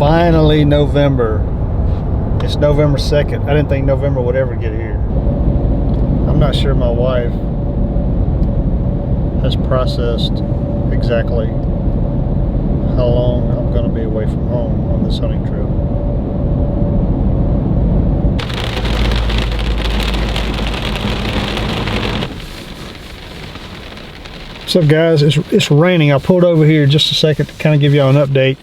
Finally November. It's November 2nd. I didn't think November would ever get here. I'm not sure my wife has processed exactly how long I'm going to be away from home on this hunting trip. What's up, guys? It's raining. I pulled over here just a second to kind of give y'all an update.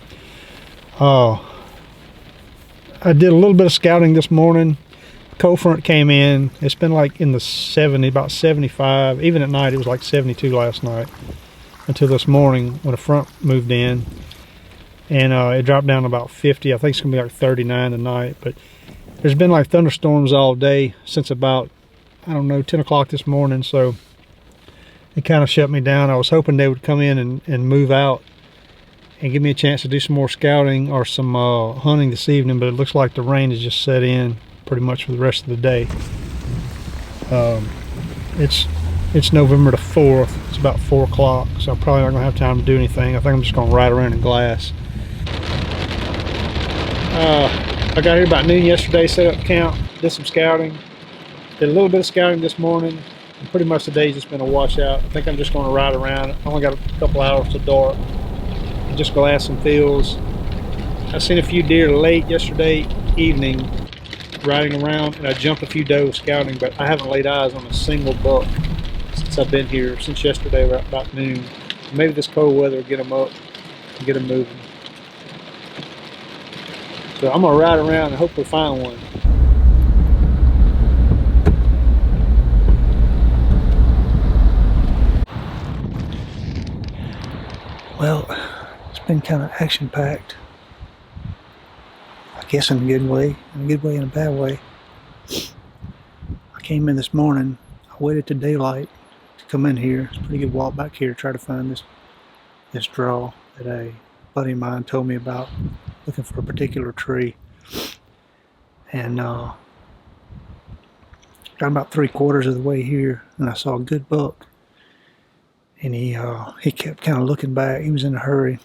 I did a little bit of scouting this morning. Cold front came in. It's been like in the 70, about 75. Even at night, it was like 72 last night until this morning when the front moved in. And it dropped down to about 50. I think it's going to be like 39 tonight. But there's been like thunderstorms all day since about, I don't know, 10 o'clock this morning. So it kind of shut me down. I was hoping they would come in and move out and give me a chance to do some more scouting or some hunting this evening, but it looks like the rain has just set in pretty much for the rest of the day. It's November the 4th. It's about 4 o'clock, so I'm probably not going to have time to do anything. I think I'm just going to ride around in glass. I got here about noon yesterday, set up camp, did some scouting, did a little bit of scouting this morning. And pretty much the day's just been a washout. I think I'm just going to ride around. I only got a couple hours till dark. Just glass some fields. I seen a few deer late yesterday evening riding around, and I jumped a few doe scouting, but I haven't laid eyes on a single buck since I've been here, since yesterday about noon. Maybe this cold weather will get them up and get them moving. So I'm gonna ride around and hopefully find one. Well, it's been kind of action-packed. I guess in a good way and a bad way. I came in this morning. I waited till daylight to come in here. It's a pretty good walk back here to try to find this draw that a buddy of mine told me about, looking for a particular tree. And got about 3/4 of the way here, and I saw a good buck. And he kept kind of looking back. He was in a hurry.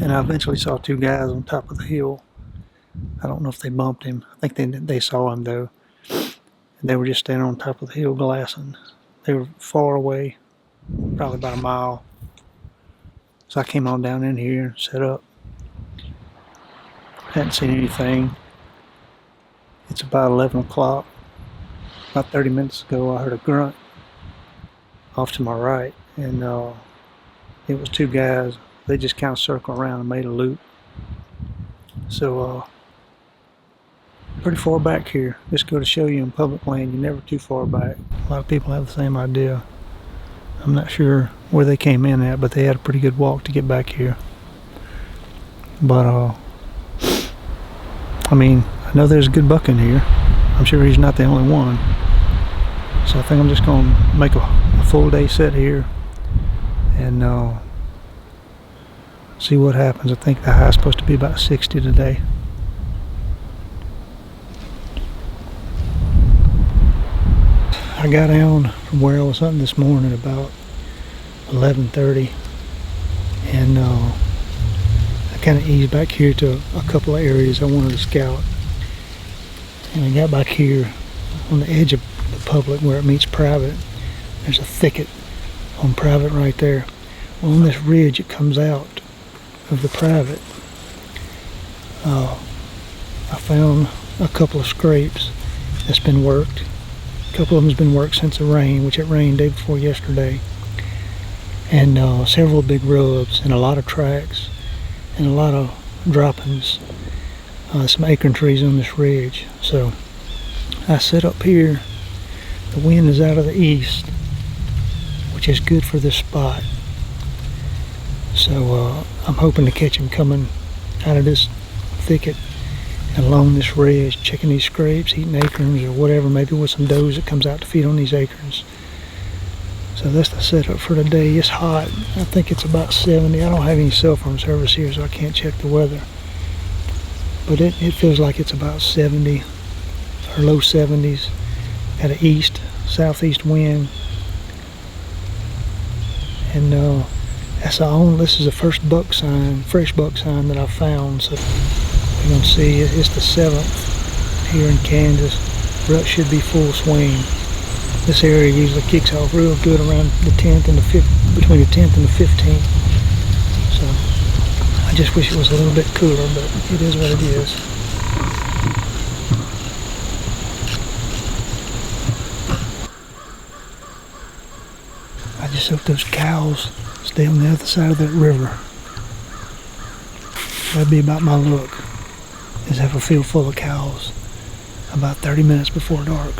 And I eventually saw 2 guys on top of the hill. I don't know if they bumped him. I think they saw him though. And they were just standing on top of the hill glassing. They were far away, probably about a mile. So I came on down in here and set up. Hadn't seen anything. It's about 11 o'clock. About 30 minutes ago I heard a grunt off to my right. And it was 2 guys. They just kind of circled around and made a loop. So pretty far back here. Just go to show you in public land, you're never too far back. A lot of people have the same idea. I'm not sure where they came in at, but they had a pretty good walk to get back here. But I mean, I know there's a good buck in here. I'm sure he's not the only one. So I think I'm just going to make a full day set here and see what happens. I think the high is supposed to be about 60 today. I got down from where I was hunting this morning about 11:30, and I kind of eased back here to a couple of areas I wanted to scout. And I got back here on the edge of the public where it meets private. There's a thicket on private right there. Well, on this ridge it comes out of the private. I found a couple of scrapes that's been worked. A couple of them's been worked since the rain, which it rained day before yesterday. And several big rubs and a lot of tracks and a lot of droppings. Some acorn trees on this ridge. So I set up here. The wind is out of the east, which is good for this spot. So I'm hoping to catch him coming out of this thicket and along this ridge, checking these scrapes, eating acorns or whatever, maybe with some does that comes out to feed on these acorns. So that's the setup for today. It's hot. I think it's about 70. I don't have any cell phone service here, so I can't check the weather. But it feels like it's about 70 or low 70s. Got an southeast wind. And This is the first buck sign, fresh buck sign that I found. So you're gonna see it's the 7th here in Kansas. Rut should be full swing. This area usually kicks off real good around the 10th and the 5th, between the 10th and the 15th. So I just wish it was a little bit cooler, but it is what it is. I just hope those cows stay on the other side of that river. That'd be about my luck, is have a field full of cows about 30 minutes before dark.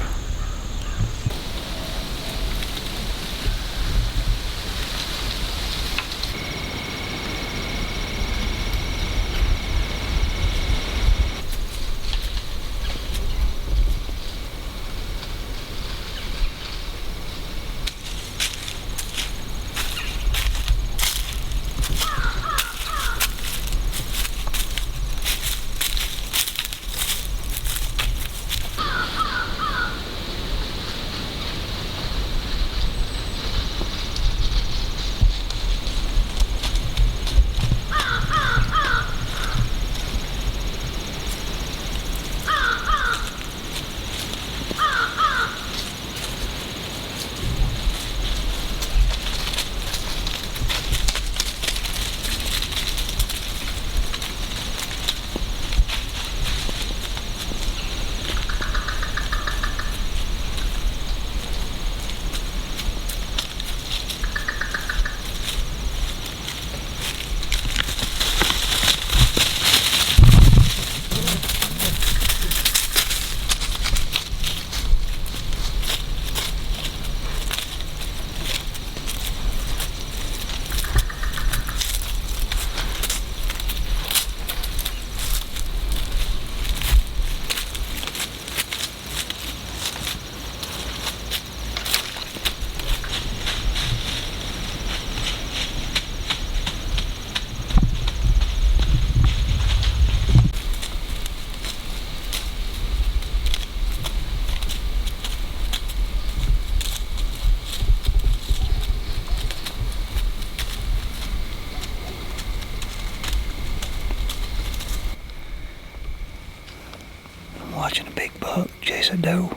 Watching a big buck chase a doe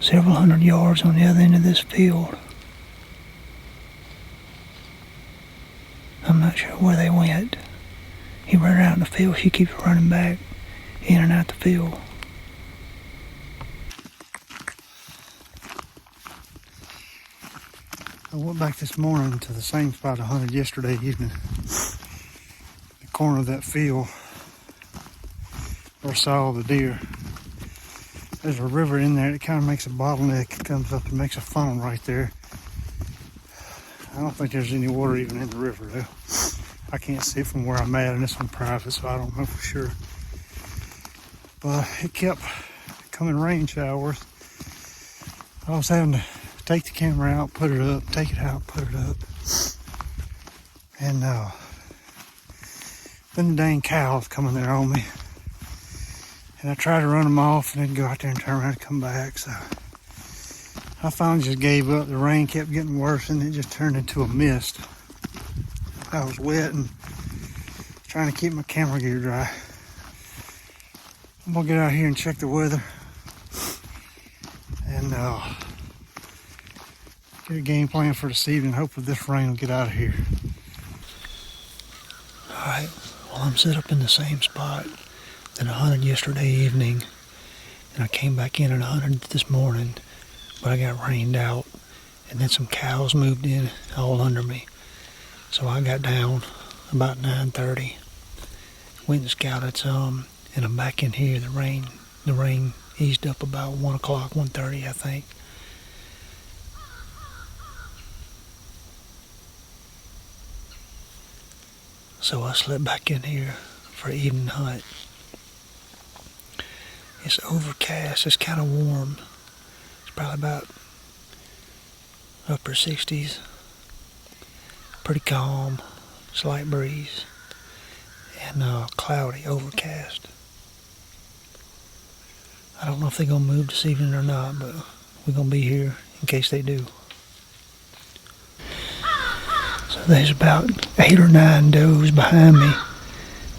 several hundred yards on the other end of this field. I'm not sure where they went. He ran out in the field. She keeps running back in and out the field. I went back this morning to the same spot I hunted yesterday evening. The corner of that field where I saw the deer. There's a river in there. It kind of makes a bottleneck. It comes up and makes a funnel right there. I don't think there's any water even in the river though. I can't see it from where I'm at, and this one's private, so I don't know for sure. But it kept coming rain showers. I was having to take the camera out, put it up, take it out, put it up. And then the dang cows coming there on me. And I tried to run them off and then go out there and turn around and come back. So I finally just gave up. The rain kept getting worse and it just turned into a mist. I was wet and trying to keep my camera gear dry. I'm gonna get out here and check the weather and get a game plan for this evening. Hopefully this rain will get out of here. Alright, well I'm set up in the same spot that I hunted yesterday evening, and I came back in and hunted this morning, but I got rained out, and then some cows moved in all under me. So I got down about 9:30, went and scouted some, and I'm back in here. The rain eased up about 1 o'clock, 1:30 I think. So I slept back in here for evening hunt. It's overcast, it's kind of warm. It's probably about upper 60s. Pretty calm, slight breeze, and cloudy, overcast. I don't know if they're gonna move this evening or not, but we're gonna be here in case they do. There's about 8 or 9 does behind me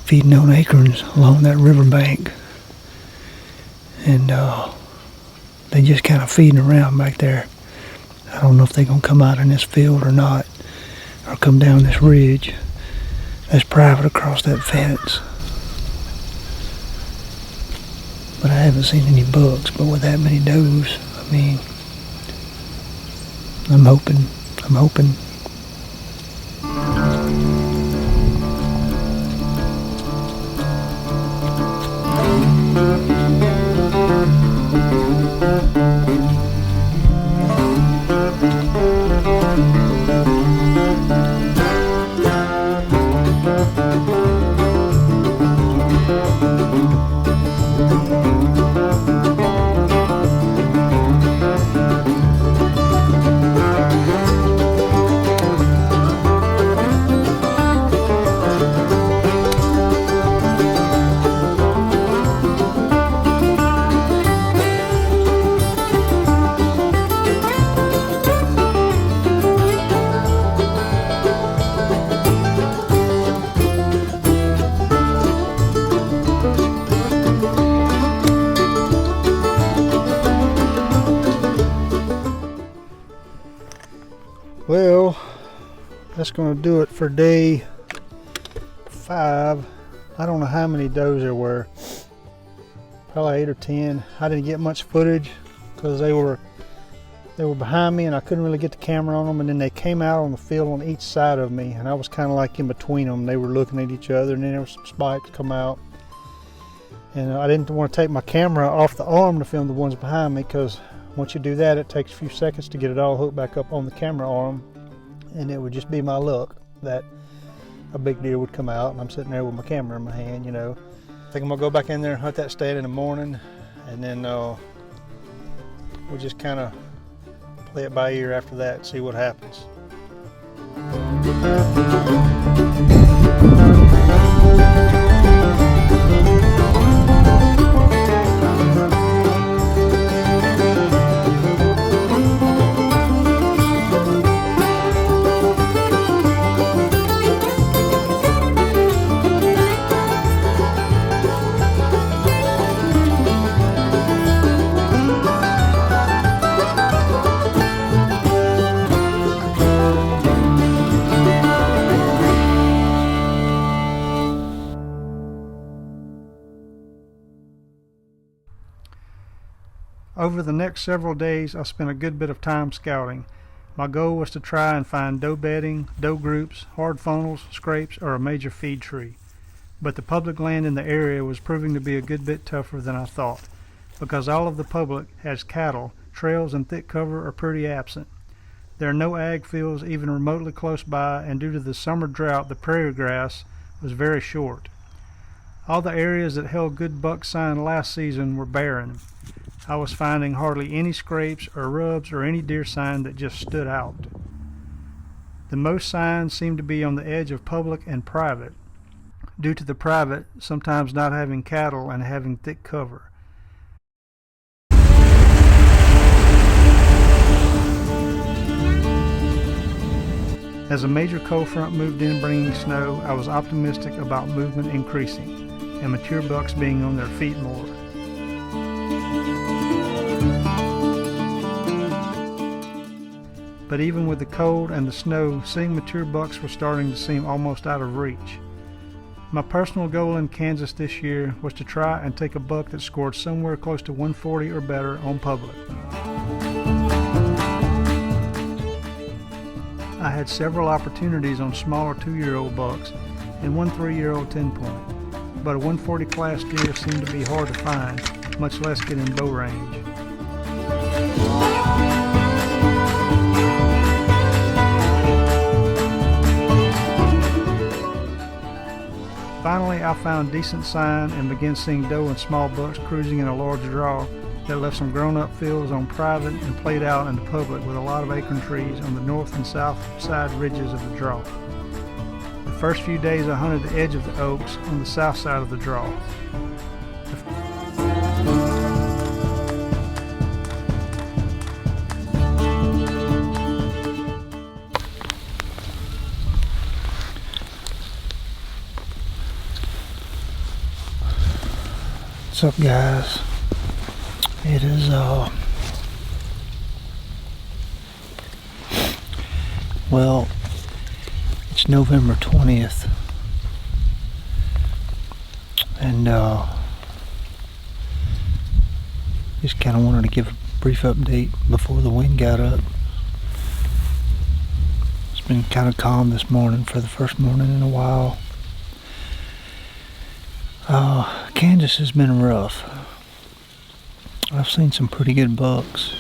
feeding on acorns along that riverbank. And they just kind of feeding around back there. I don't know if they're going to come out in this field or not, or come down this ridge that's private across that fence. But I haven't seen any bucks, but with that many does, I mean, I'm hoping. Well, that's going to do it for day 5. I don't know how many does there were. Probably 8 or 10. I didn't get much footage because they were behind me and I couldn't really get the camera on them. And then they came out on the field on each side of me, and I was kind of like in between them. They were looking at each other, and then there were some spikes come out. And I didn't want to take my camera off the arm to film the ones behind me, because once you do that, it takes a few seconds to get it all hooked back up on the camera arm, and it would just be my luck that a big deer would come out and I'm sitting there with my camera in my hand, you know. I think I'm gonna go back in there and hunt that stand in the morning, and then we'll just kind of play it by ear after that and see what happens. Over the next several days, I spent a good bit of time scouting. My goal was to try and find doe bedding, doe groups, hard funnels, scrapes, or a major feed tree. But the public land in the area was proving to be a good bit tougher than I thought. Because all of the public has cattle, trails and thick cover are pretty absent. There are no ag fields even remotely close by, and due to the summer drought, the prairie grass was very short. All the areas that held good buck sign last season were barren. I was finding hardly any scrapes or rubs or any deer sign that just stood out. The most signs seemed to be on the edge of public and private, due to the private sometimes not having cattle and having thick cover. As a major cold front moved in bringing snow, I was optimistic about movement increasing and mature bucks being on their feet more. But even with the cold and the snow, seeing mature bucks was starting to seem almost out of reach. My personal goal in Kansas this year was to try and take a buck that scored somewhere close to 140 or better on public. I had several opportunities on smaller 2-year-old bucks and one 3-year-old 10-point, but a 140 class deer seemed to be hard to find, much less get in bow range. Finally, I found decent sign and began seeing doe and small bucks cruising in a large draw that left some grown-up fields on private and played out in the public with a lot of acorn trees on the north and south side ridges of the draw. The first few days I hunted the edge of the oaks on the south side of the draw. What's up, guys? It is well, it's November 20th, and just kind of wanted to give a brief update before the wind got up. It's been kind of calm this morning for the first morning in a while. Kansas has been rough. I've seen some pretty good bucks,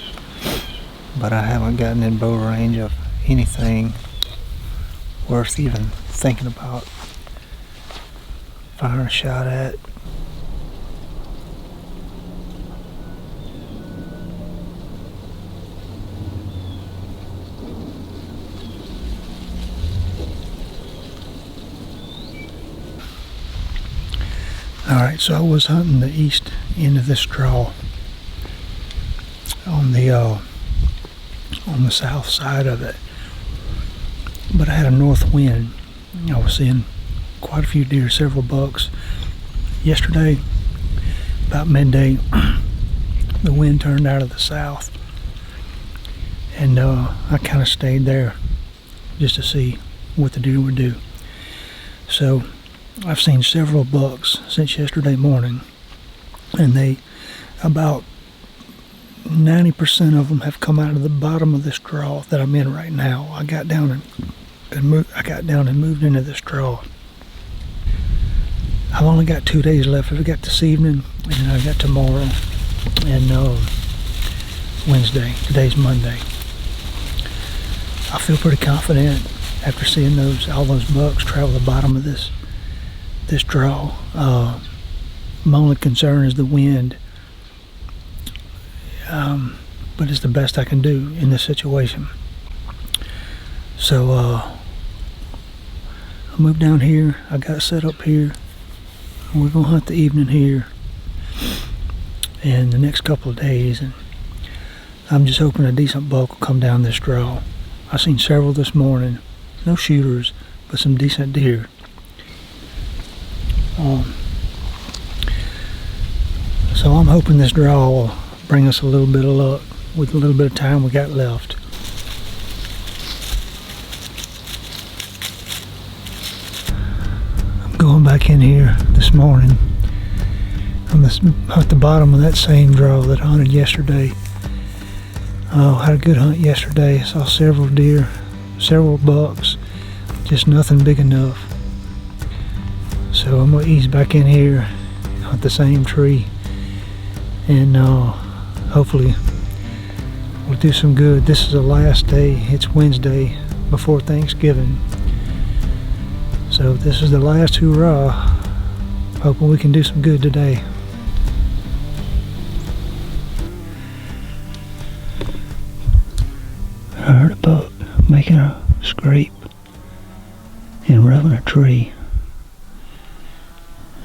but I haven't gotten in bow range of anything worth even thinking about firing a shot at. Alright, so I was hunting the east end of this draw on the south side of it, but I had a north wind. I was seeing quite a few deer, several bucks. Yesterday, about midday, the wind turned out of the south, and I kind of stayed there just to see what the deer would do. So I've seen several bucks since yesterday morning, and they, about 90% of them have come out of the bottom of this draw that I'm in right now. I got down and moved into this draw. I've only got 2 days left. I've got this evening, and then I've got tomorrow and Wednesday. Today's Monday. I feel pretty confident after seeing all those bucks travel the bottom of this draw. My only concern is the wind, but it's the best I can do in this situation. So I moved down here. I got set up here. We're gonna hunt the evening here and the next couple of days, and I'm just hoping a decent buck will come down this draw. I seen several this morning, no shooters, but some decent deer. So I'm hoping this draw will bring us a little bit of luck with a little bit of time we got left. I'm going back in here this morning at the bottom of that same draw that I hunted yesterday. Had a good hunt yesterday. I saw several deer, several bucks, just nothing big enough. So I'm going to ease back in here at the same tree, and hopefully we'll do some good. This is the last day. It's Wednesday before Thanksgiving, so this is the last hurrah. Hoping we can do some good today. I heard a buck making a scrape and rubbing a tree,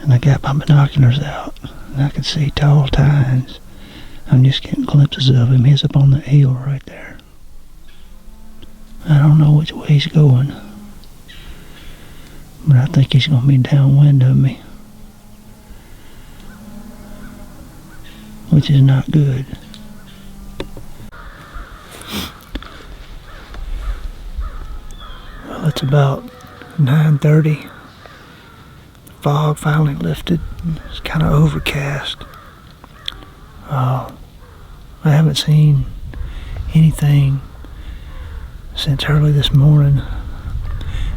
and I got my binoculars out, and I could see tall tines. I'm just getting glimpses of him. He's up on the hill right there. I don't know which way he's going, but I think he's going to be downwind of me, which is not good. Well, it's about 9:30. Fog finally lifted. It's kind of overcast. I haven't seen anything since early this morning.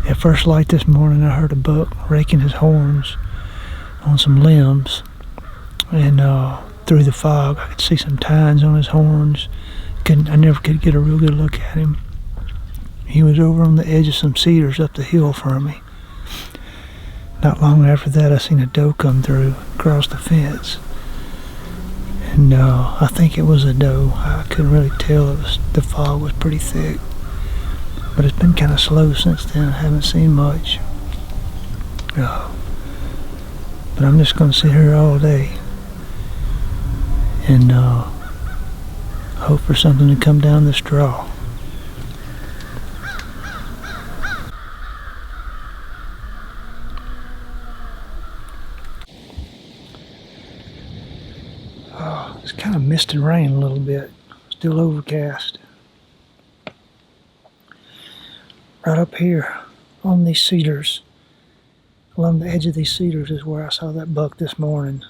At first light this morning, I heard a buck raking his horns on some limbs, and through the fog I could see some tines on his horns. I never could get a real good look at him. He was over on the edge of some cedars up the hill from me. Not long after that, I seen a doe come through across the fence, and I think it was a doe. I couldn't really tell. The fog was pretty thick, but it's been kind of slow since then. I haven't seen much. But I'm just going to sit here all day and hope for something to come down this draw. Oh, it's kind of mist and rain a little bit. Still overcast. Right up here on these cedars, along the edge of these cedars is where I saw that buck this morning.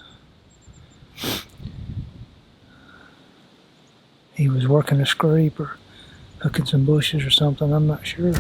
He was working a scrape or hooking some bushes or something, I'm not sure.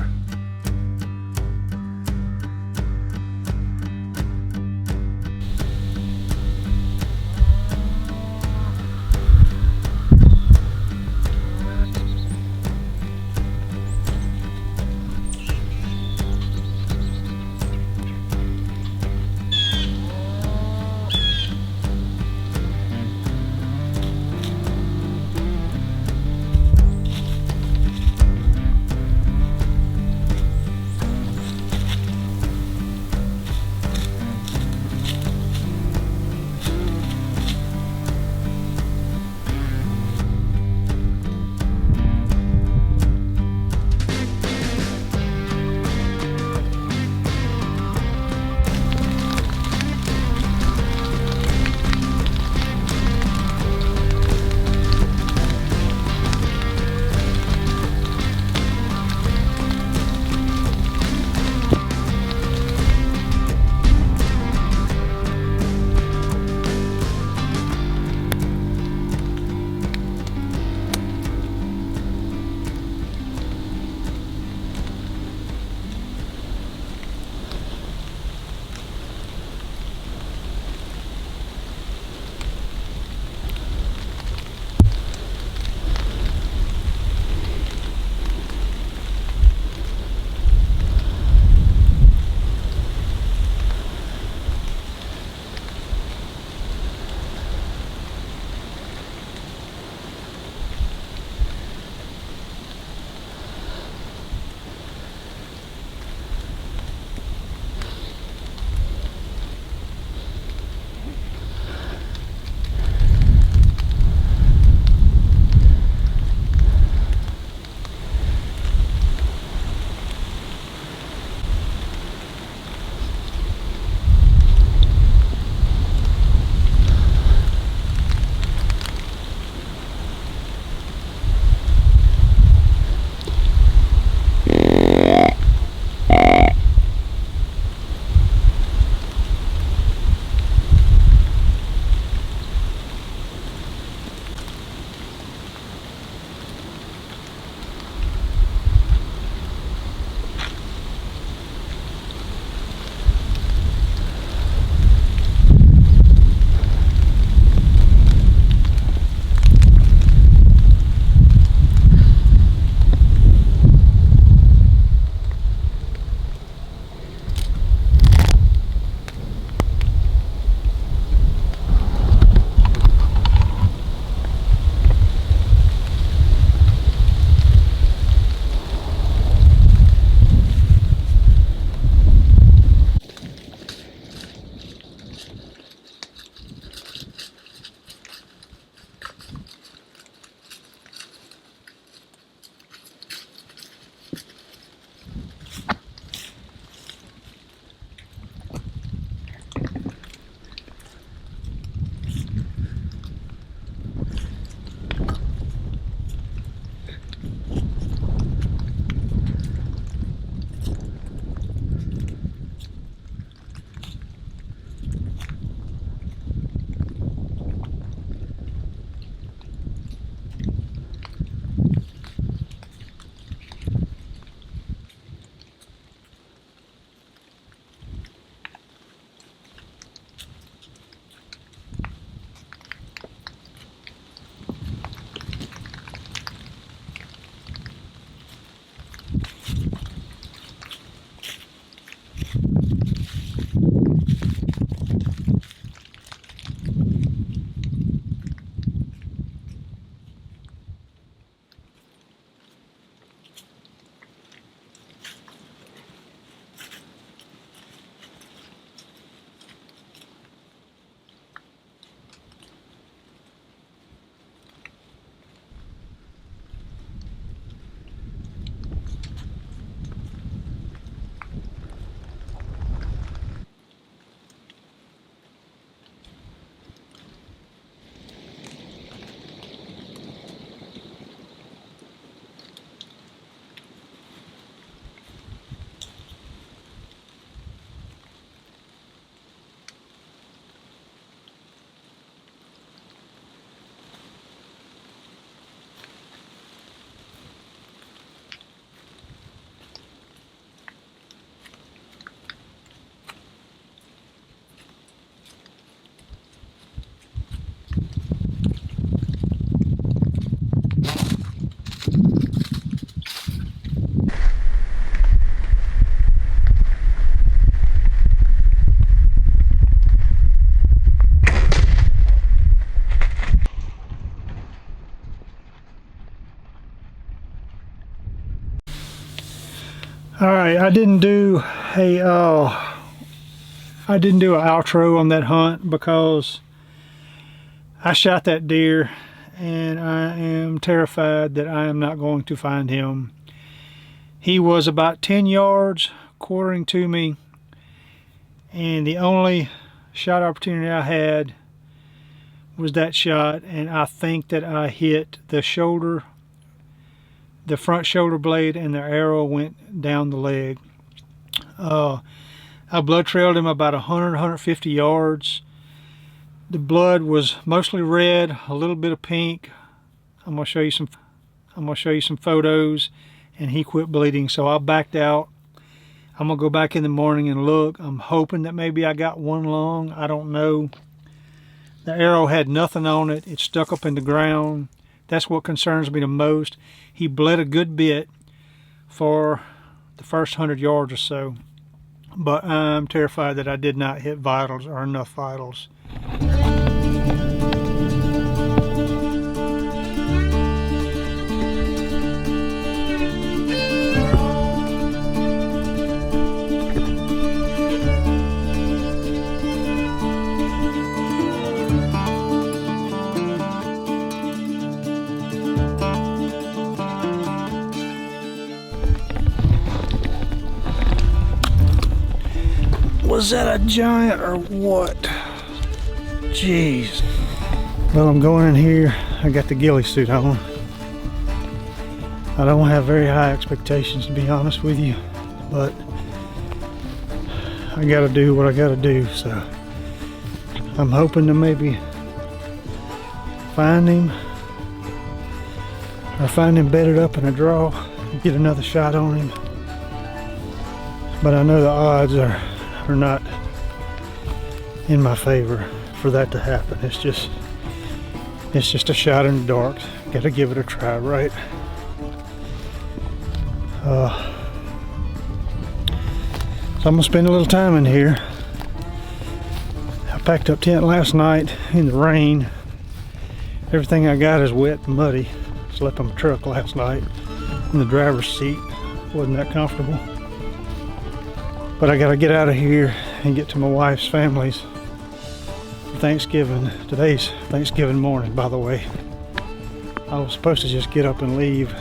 All right, I didn't do an outro on that hunt because I shot that deer and I am terrified that I am not going to find him. He was about 10 yards quartering to me, and the only shot opportunity I had was that shot, and I think that I hit the shoulder, the front shoulder blade, and the arrow went down the leg. I blood trailed him about 150 yards. The blood was mostly red, a little bit of pink. I'm gonna show you some photos, and he quit bleeding, so I backed out. I'm gonna go back in the morning and look. I'm hoping that maybe I got one lung. I don't know. The arrow had nothing on it. It stuck up in the ground. That's what concerns me the most. He bled a good bit for the first 100 yards or so, but I'm terrified that I did not hit vitals or enough vitals. Was that a giant or what? Jeez. Well, I'm going in here. I got the ghillie suit on. I don't have very high expectations, to be honest with you, but I gotta do what I gotta do, so I'm hoping to maybe find him, or find him bedded up in a draw and get another shot on him. But I know the odds are not in my favor for that to happen. It's just a shot in the dark. Gotta give it a try, right? So I'm gonna spend a little time in here. I packed up tent last night in the rain. Everything I got is wet and muddy. Slept on the truck last night in the driver's seat. Wasn't that comfortable. But I gotta get out of here and get to my wife's family's for Thanksgiving. Today's Thanksgiving morning, by the way. I was supposed to just get up and leave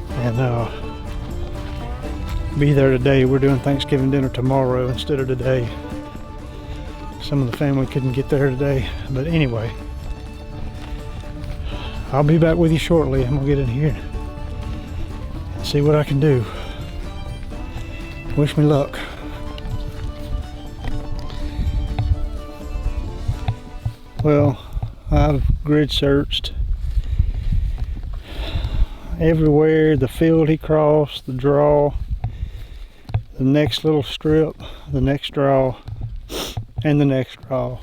and be there today. We're doing Thanksgiving dinner tomorrow instead of today. Some of the family couldn't get there today, but anyway, I'll be back with you shortly. I'm gonna get in here and see what I can do. Wish me luck. Well, I've grid searched everywhere. The field he crossed, the draw, the next little strip, the next draw, and the next draw.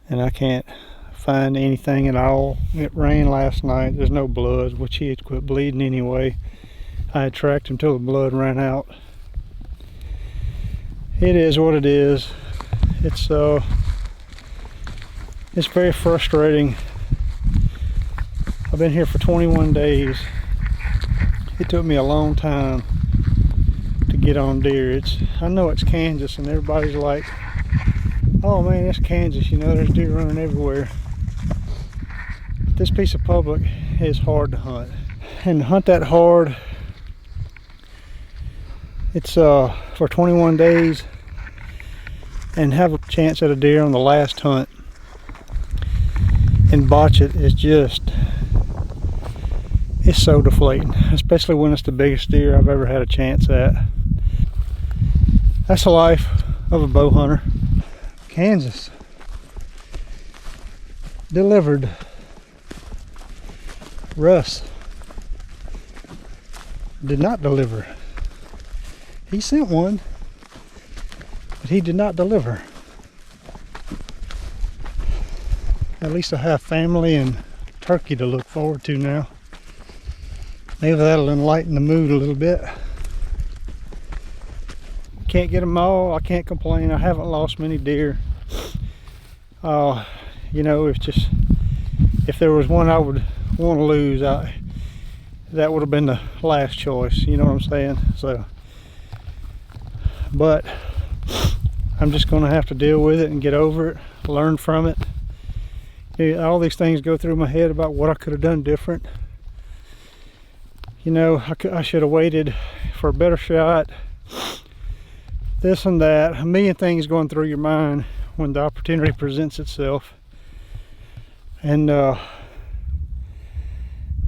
And I can't find anything at all. It rained last night. There's no blood, which he had quit bleeding anyway. I had tracked him till the blood ran out. It is what it is. It's very frustrating. I've been here for 21 days. It took me a long time to get on deer. I know it's Kansas and everybody's like, oh man, it's Kansas, you know, there's deer running everywhere. But this piece of public is hard to hunt. And to hunt that hard, it's for 21 days and have a chance at a deer on the last hunt and botch it is just, it's so deflating, especially when it's the biggest deer I've ever had a chance at. That's the life of a bow hunter. Kansas delivered. Russ did not deliver. He sent one, but he did not deliver. At least I have family and turkey to look forward to now. Maybe that'll enlighten the mood a little bit. Can't get them all. I can't complain. I haven't lost many deer. You know, it's just, if there was one I would want to lose, that would have been the last choice, you know what I'm saying? So, but I'm just going to have to deal with it and get over it, learn from it. All these things go through my head about what I could have done different. You know, I should have waited for a better shot. This and that, a million things going through your mind when the opportunity presents itself. And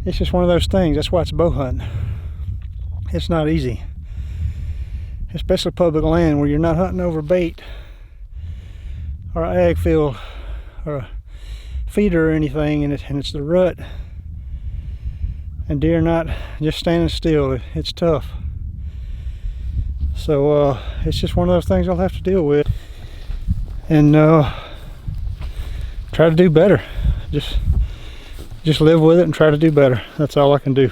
it's just one of those things. That's why it's bow hunting. It's not easy, especially public land where you're not hunting over bait or an ag field or a feeder or anything, and it's the rut and deer not just standing still. It's tough. So it's just one of those things I'll have to deal with and try to do better. Just live with it and try to do better. That's all I can do.